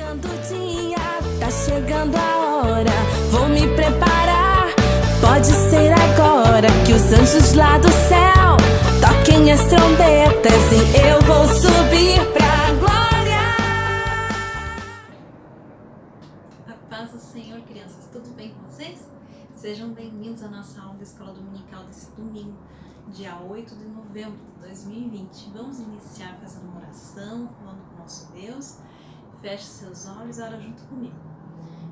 chegando o dia, tá chegando a hora. Vou me preparar, pode ser agora que os anjos lá do céu toquem as trombetas e eu vou subir pra glória. A paz do Senhor, crianças, tudo bem com vocês? Sejam bem-vindos à nossa aula da Escola Dominical desse domingo, dia 8 de novembro de 2020. Vamos iniciar fazendo uma oração, falando com o nosso Deus. Feche seus olhos e ora junto comigo.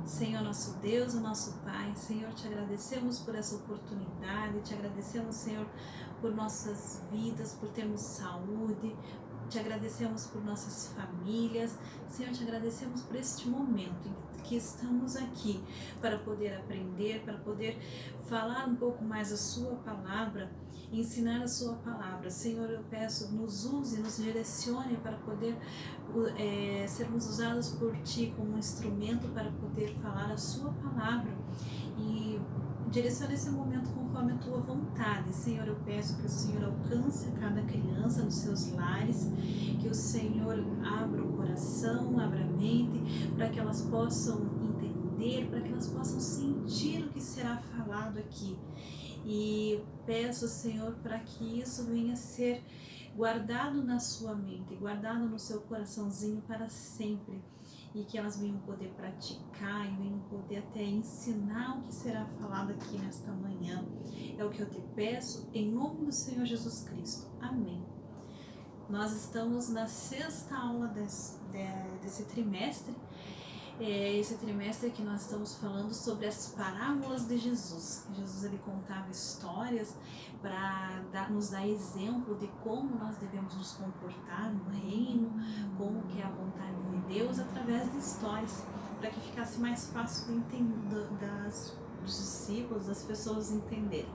Senhor, nosso Deus, o nosso Pai, Senhor, te agradecemos por essa oportunidade, te agradecemos, Senhor, por nossas vidas, por termos saúde, te agradecemos por nossas famílias, Senhor, te agradecemos por este momento em que estamos aqui para poder aprender, para poder falar um pouco mais a sua palavra, ensinar a sua palavra. Senhor, eu peço, nos use, nos direcione para poder sermos usados por Ti como um instrumento para poder falar a sua palavra e direcione esse momento conforme a Tua vontade. Senhor, eu peço que o Senhor alcance a cada criança nos seus lares, que o Senhor abra o coração, abra a mente, para que elas possam entender, para que elas possam sentir o que será falado aqui. E peço, Senhor, para que isso venha a ser guardado na sua mente, guardado no seu coraçãozinho para sempre, e que elas venham poder praticar e venham poder até ensinar o que será falado aqui nesta manhã. É o que eu te peço, em nome do Senhor Jesus Cristo. Amém. Nós estamos na 6ª aula desse trimestre. Esse trimestre que nós estamos falando sobre as parábolas de Jesus. Jesus, ele contava histórias para nos dar exemplo de como nós devemos nos comportar no reino, como que é a vontade de Deus através de histórias, para que ficasse mais fácil de entender, dos discípulos, das pessoas entenderem.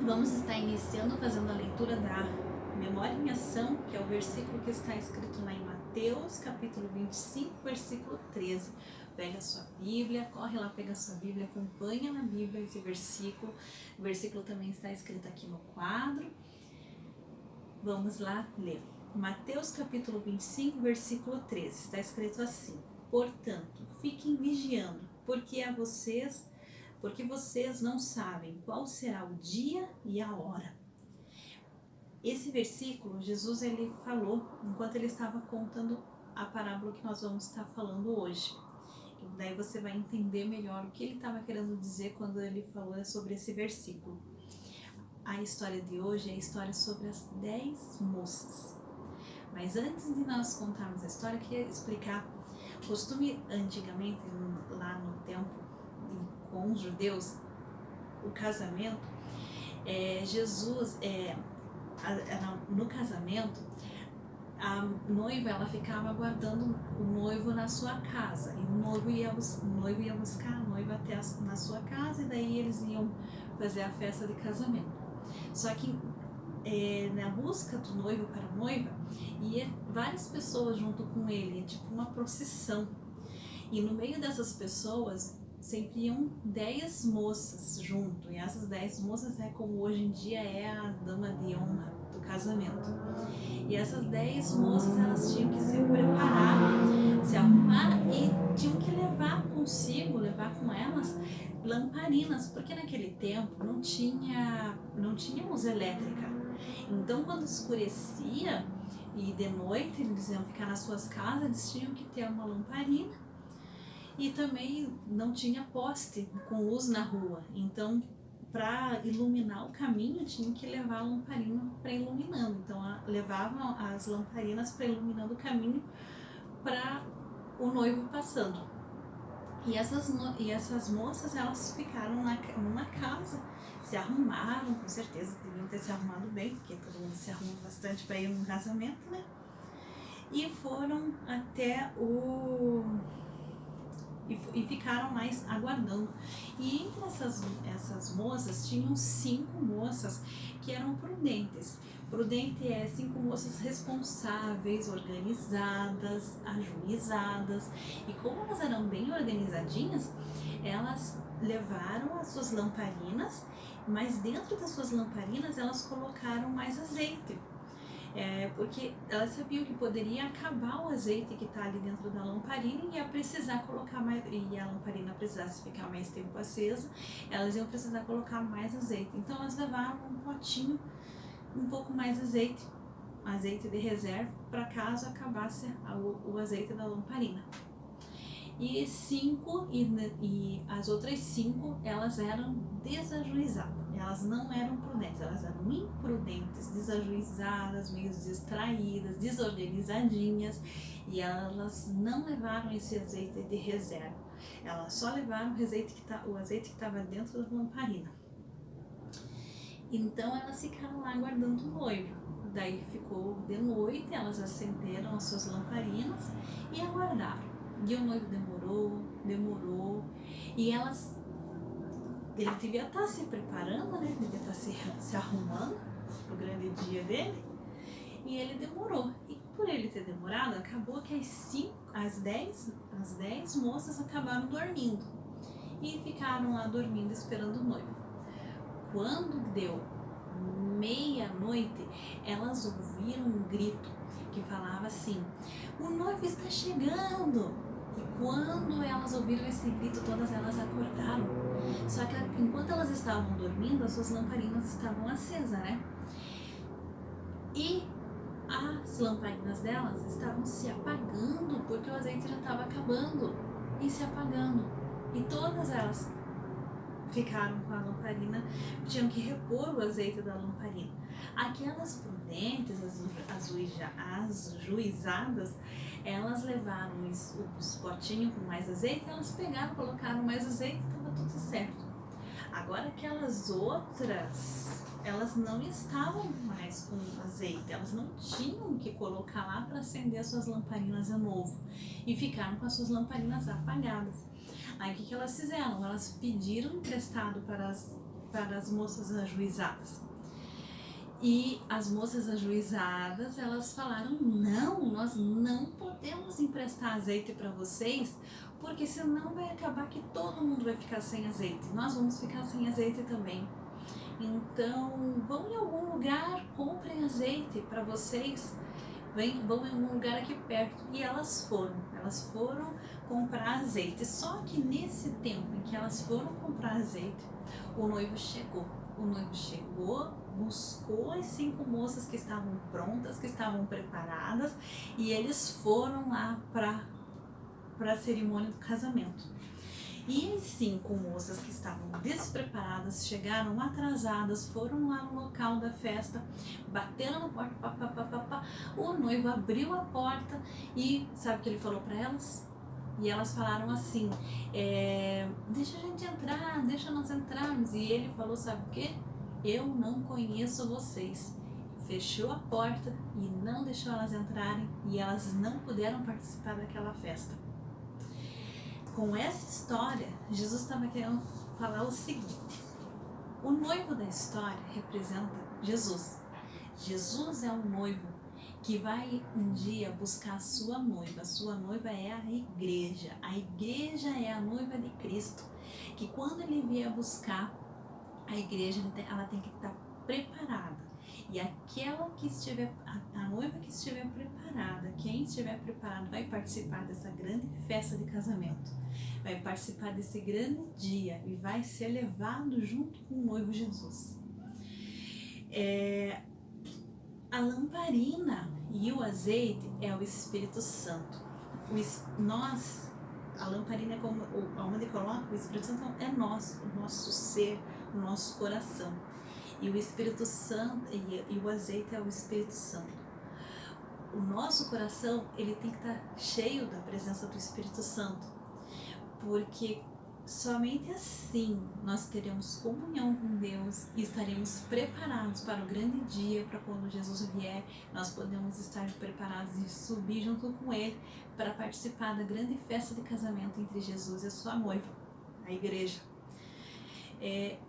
Vamos estar iniciando fazendo a leitura da Memória em Ação, que é o versículo que está escrito lá em Mateus, capítulo 25, versículo 13. Pega a sua Bíblia, corre lá, pega a sua Bíblia, acompanha na Bíblia esse versículo. O versículo também está escrito aqui no quadro. Vamos lá ler. Mateus, capítulo 25, versículo 13. Está escrito assim: portanto, fiquem vigiando, porque vocês não sabem qual será o dia e a hora. Esse versículo, Jesus ele falou enquanto ele estava contando a parábola que nós vamos estar falando hoje. E daí você vai entender melhor o que ele estava querendo dizer quando ele falou sobre esse versículo. A história de hoje é a história sobre as 10 moças. Mas antes de nós contarmos a história, eu queria explicar. Costume antigamente, lá no tempo, com os judeus, o casamento, no casamento, a noiva ela ficava aguardando o noivo na sua casa, e o noivo ia buscar a noiva até na sua casa, e daí eles iam fazer a festa de casamento. Só que na busca do noivo para a noiva, ia várias pessoas junto com ele, tipo uma procissão, e no meio dessas pessoas sempre iam 10 moças junto, e essas 10 moças como hoje em dia é a dama de honra do casamento. E essas 10 moças, elas tinham que se preparar, se arrumar e tinham que levar com elas lamparinas, porque naquele tempo não tinha luz elétrica. Então quando escurecia e de noite eles iam ficar nas suas casas, eles tinham que ter uma lamparina. E também não tinha poste com luz na rua, então para iluminar o caminho tinha que levar a lamparina para iluminando. Então levavam as lamparinas para iluminando o caminho para o noivo passando. E essas moças, elas ficaram numa casa, se arrumaram, com certeza deviam ter se arrumado bem, porque todo mundo se arruma bastante para ir num casamento, né? E foram até e ficaram mais aguardando. E entre essas moças, tinham 5 moças que eram prudentes. Prudente 5 moças responsáveis, organizadas, ajuizadas. E como elas eram bem organizadinhas, elas levaram as suas lamparinas, mas dentro das suas lamparinas elas colocaram mais azeite. porque elas sabiam que poderia acabar o azeite que está ali dentro da lamparina e ia precisar colocar mais, e a lamparina precisasse ficar mais tempo acesa, elas iam precisar colocar mais azeite. Então elas levaram um potinho, um pouco mais azeite de reserva, para caso acabasse o azeite da lamparina. E as outras 5, elas eram desajuizadas, elas não eram prudentes, elas eram imprudentes, desajuizadas, meio distraídas, desorganizadinhas, e elas não levaram esse azeite de reserva, elas só levaram o azeite que estava dentro da lamparina. Então elas ficaram lá aguardando o noivo. Daí ficou de noite, elas acenderam as suas lamparinas e aguardaram. E o noivo demorou, e ele devia estar se preparando, né? Devia estar se arrumando pro grande dia dele, e ele demorou. E por ele ter demorado, acabou que as 10 moças acabaram dormindo, e ficaram lá dormindo esperando o noivo. Quando deu meia-noite, elas ouviram um grito que falava assim: o noivo está chegando! E quando elas ouviram esse grito, todas elas acordaram. Só que enquanto elas estavam dormindo, as suas lamparinas estavam acesas, né? E as lamparinas delas estavam se apagando, porque o azeite já estava acabando e se apagando. E todas elas ficaram com a lamparina, tinham que repor o azeite da lamparina. Aquelas prudentes, as juizadas, elas levaram os potinhos com mais azeite, elas pegaram, colocaram mais azeite e estava tudo certo. Agora aquelas outras, elas não estavam mais com azeite, elas não tinham que colocar lá para acender as suas lamparinas de novo, e ficaram com as suas lamparinas apagadas. Aí o que elas fizeram? Elas pediram emprestado para as moças ajuizadas. E as moças ajuizadas, elas falaram: não, nós não podemos emprestar azeite para vocês, porque senão vai acabar que todo mundo vai ficar sem azeite. Nós vamos ficar sem azeite também. Então, vão em algum lugar, comprem azeite para vocês. Vão em um lugar aqui perto. E elas foram comprar azeite. Só que nesse tempo em que elas foram comprar azeite, o noivo chegou. Buscou as 5 moças que estavam prontas, que estavam preparadas, e eles foram lá para a cerimônia do casamento. E as 5 moças que estavam despreparadas, chegaram atrasadas, foram lá no local da festa, bateram na porta, o noivo abriu a porta e sabe o que ele falou para elas? E elas falaram assim: deixa a gente entrar, deixa nós entrarmos. E ele falou: sabe o quê? Eu não conheço vocês. Fechou a porta e não deixou elas entrarem, e elas não puderam participar daquela festa. Com essa história, Jesus estava querendo falar o seguinte: o noivo da história representa Jesus. Jesus é um noivo que vai um dia buscar a sua noiva. A sua noiva é a igreja. A igreja é a noiva de Cristo, que quando ele vier buscar a igreja, ela tem que estar preparada. E aquela que estiver, a noiva que estiver preparada, quem estiver preparado, vai participar dessa grande festa de casamento, vai participar desse grande dia e vai ser levado junto com o noivo Jesus. A lamparina e o azeite é o Espírito Santo. A lamparina é como onde coloca o Espírito Santo, é o nosso ser, o nosso coração. E o Espírito Santo e o azeite é o Espírito Santo. O nosso coração, ele tem que estar cheio da presença do Espírito Santo, porque somente assim nós teremos comunhão com Deus e estaremos preparados para o grande dia, para quando Jesus vier, nós podemos estar preparados e subir junto com Ele para participar da grande festa de casamento entre Jesus e a sua noiva, a igreja.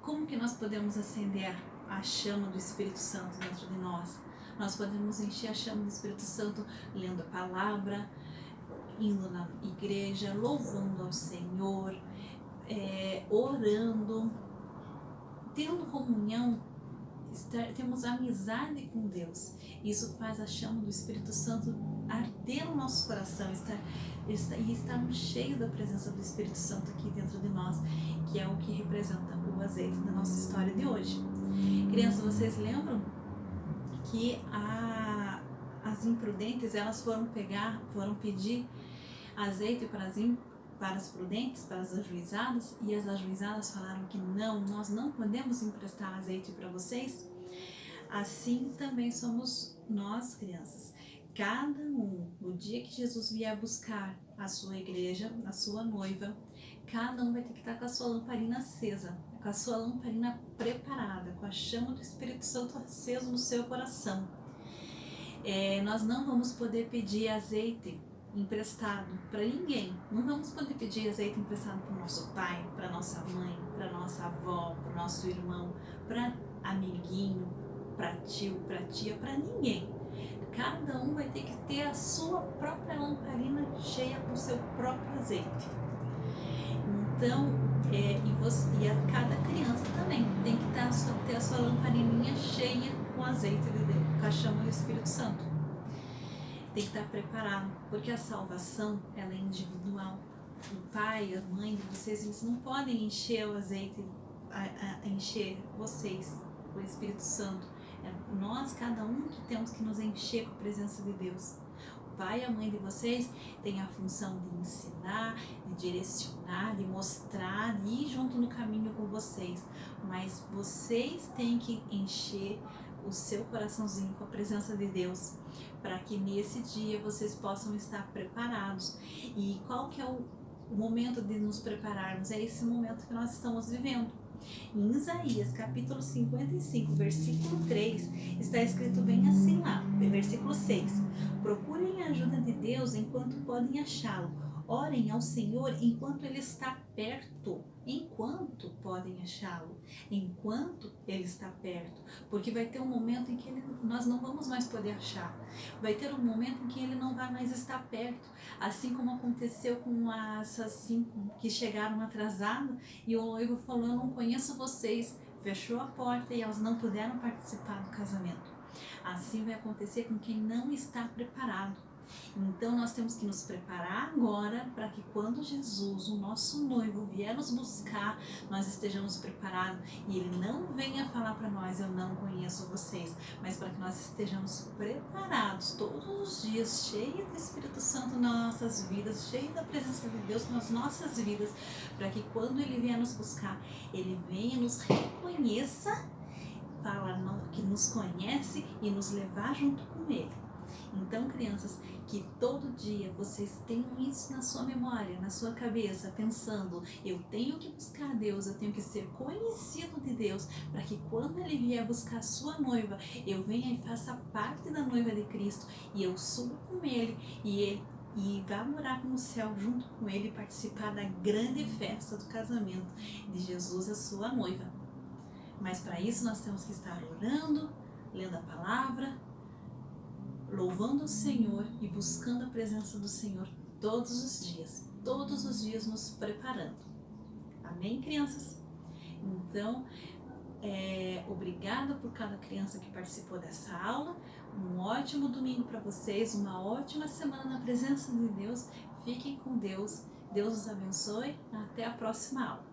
Como que nós podemos acender a chama do Espírito Santo dentro de nós? Nós podemos encher a chama do Espírito Santo lendo a palavra, indo na igreja, louvando ao Senhor, orando, tendo comunhão temos amizade com Deus. Isso faz a chama do Espírito Santo arder no nosso coração e estarmos cheios da presença do Espírito Santo aqui dentro de nós, que é o que representa o azeite da nossa história de hoje. Crianças, vocês lembram que as imprudentes, elas foram pedir azeite para as prudentes, para as ajuizadas, e as ajuizadas falaram que não, nós não podemos emprestar azeite para vocês. Assim também somos nós, crianças. Cada um, no dia que Jesus vier buscar a sua igreja, a sua noiva, cada um vai ter que estar com a sua lamparina acesa, com a sua lamparina preparada, com a chama do Espírito Santo aceso no seu coração. Nós não vamos poder pedir azeite emprestado para ninguém. Não vamos poder pedir azeite emprestado para o nosso pai, para nossa mãe, para nossa avó, para o nosso irmão, para amiguinho, para tio, para tia, para ninguém. Cada um vai ter que ter a sua própria lamparina cheia com o seu próprio azeite. Então, cada criança também tem que ter a sua lamparininha cheia com azeite de Deus, com a chama do Espírito Santo. Tem que estar preparado, porque a salvação, ela é individual. O pai, a mãe de vocês, eles não podem encher o azeite, encher vocês, o Espírito Santo. Nós, cada um, que temos que nos encher com a presença de Deus. O pai e a mãe de vocês têm a função de ensinar, de direcionar, de mostrar, de ir junto no caminho com vocês. Mas vocês têm que encher o seu coraçãozinho com a presença de Deus, para que nesse dia vocês possam estar preparados. E qual que é o momento de nos prepararmos? É esse momento que nós estamos vivendo. Em Isaías, capítulo 55, versículo 3, está escrito bem assim lá, versículo 6. Procurem a ajuda de Deus enquanto podem achá-lo. Orem ao Senhor enquanto Ele está perto. Enquanto podem achá-lo. Enquanto Ele está perto. Porque vai ter um momento em que nós não vamos mais poder achar. Vai ter um momento em que Ele não vai mais estar perto. Assim como aconteceu com essas 5 que chegaram atrasadas e o noivo falou: eu não conheço vocês. Fechou a porta e elas não puderam participar do casamento. Assim vai acontecer com quem não está preparado. Então nós temos que nos preparar agora para que quando Jesus, o nosso noivo, vier nos buscar, nós estejamos preparados e Ele não venha falar para nós: eu não conheço vocês, mas para que nós estejamos preparados todos os dias, cheios do Espírito Santo nas nossas vidas, cheios da presença de Deus nas nossas vidas, para que quando Ele vier nos buscar, Ele venha, nos reconheça, fala que nos conhece e nos levar junto com Ele. Então, crianças, que todo dia vocês tenham isso na sua memória, na sua cabeça, pensando: eu tenho que buscar Deus, eu tenho que ser conhecido de Deus, para que quando Ele vier buscar a sua noiva, eu venha e faça parte da noiva de Cristo, e eu suba com Ele, e vá morar no céu junto com Ele e participar da grande festa do casamento de Jesus, a sua noiva. Mas para isso nós temos que estar orando, lendo a palavra, louvando o Senhor e buscando a presença do Senhor todos os dias nos preparando. Amém, crianças? Então, obrigada por cada criança que participou dessa aula. Um ótimo domingo para vocês, uma ótima semana na presença de Deus. Fiquem com Deus. Deus os abençoe. Até a próxima aula.